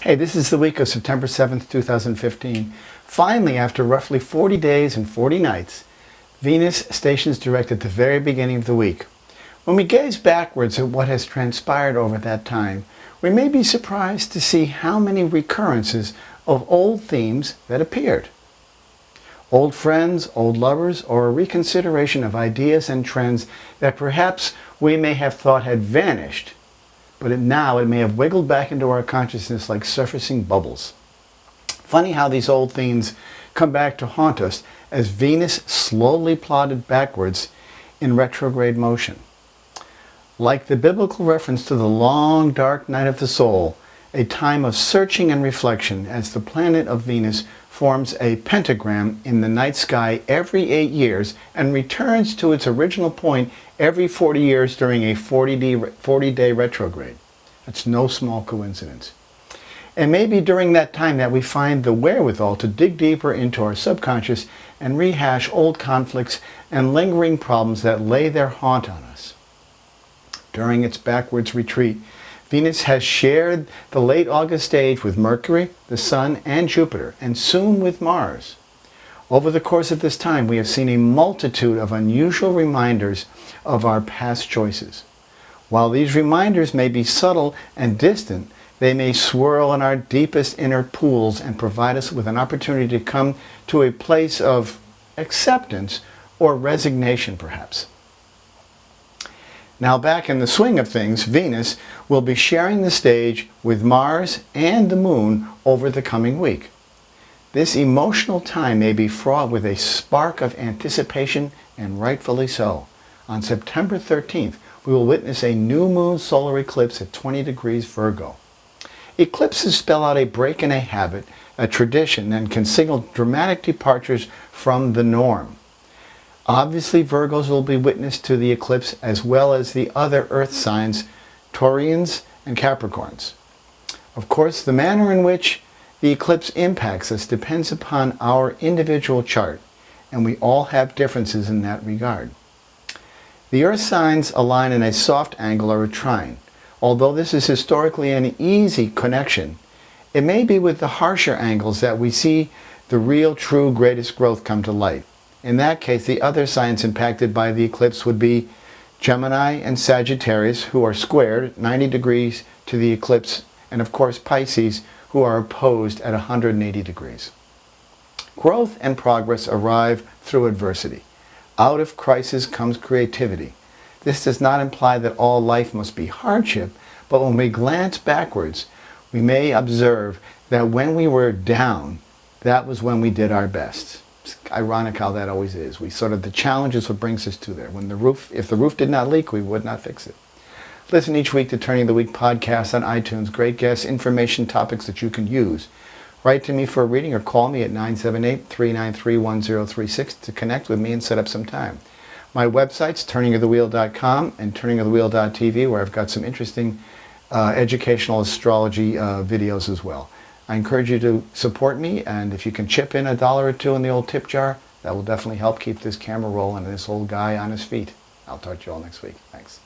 Hey, this is the week of September 7th, 2015. Finally, after roughly 40 days and 40 nights, Venus stations direct at the very beginning of the week. When we gaze backwards at what has transpired over that time, we may be surprised to see how many recurrences of old themes that appeared. Old friends, old lovers, or a reconsideration of ideas and trends that perhaps we may have thought had vanished, but now it may have wiggled back into our consciousness like surfacing bubbles. Funny how these old themes come back to haunt us as Venus slowly plodded backwards in retrograde motion. Like the biblical reference to the long, dark night of the soul, a time of searching and reflection as the planet of Venus forms a pentagram in the night sky every 8 years and returns to its original point every 40 years during a 40-day retrograde. That's no small coincidence. And maybe during that time that we find the wherewithal to dig deeper into our subconscious and rehash old conflicts and lingering problems that lay their haunt on us. During its backwards retreat, Venus has shared the late August stage with Mercury, the Sun, and Jupiter, and soon with Mars. Over the course of this time, we have seen a multitude of unusual reminders of our past choices. While these reminders may be subtle and distant, they may swirl in our deepest inner pools and provide us with an opportunity to come to a place of acceptance or resignation, perhaps. Now, back in the swing of things, Venus will be sharing the stage with Mars and the Moon over the coming week. This emotional time may be fraught with a spark of anticipation, and rightfully so. On September 13th, we will witness a new moon solar eclipse at 20 degrees Virgo. Eclipses spell out a break in a habit, a tradition, and can signal dramatic departures from the norm. Obviously, Virgos will be witness to the eclipse as well as the other earth signs, Taurians and Capricorns. Of course, the manner in which the eclipse impacts us depends upon our individual chart, and we all have differences in that regard. The earth signs align in a soft angle or a trine. Although this is historically an easy connection, it may be with the harsher angles that we see the real, true, greatest growth come to light. In that case, the other signs impacted by the eclipse would be Gemini and Sagittarius, who are squared 90 degrees to the eclipse, and of course Pisces, who are opposed at 180 degrees. Growth and progress arrive through adversity. Out of crisis comes creativity. This does not imply that all life must be hardship, but when we glance backwards, we may observe that when we were down, that was when we did our best. It's ironic how that always is. The challenge is what brings us to there. If the roof did not leak, we would not fix it. Listen each week to Turning the Week podcast on iTunes. Great guests, information, topics that you can use. Write to me for a reading or call me at 978-393-1036 to connect with me and set up some time. My website's turningofthewheel.com and turningofthewheel.tv, where I've got some interesting educational astrology videos as well. I encourage you to support me, and if you can chip in $1 or $2 in the old tip jar, that will definitely help keep this camera rolling and this old guy on his feet. I'll talk to you all next week. Thanks.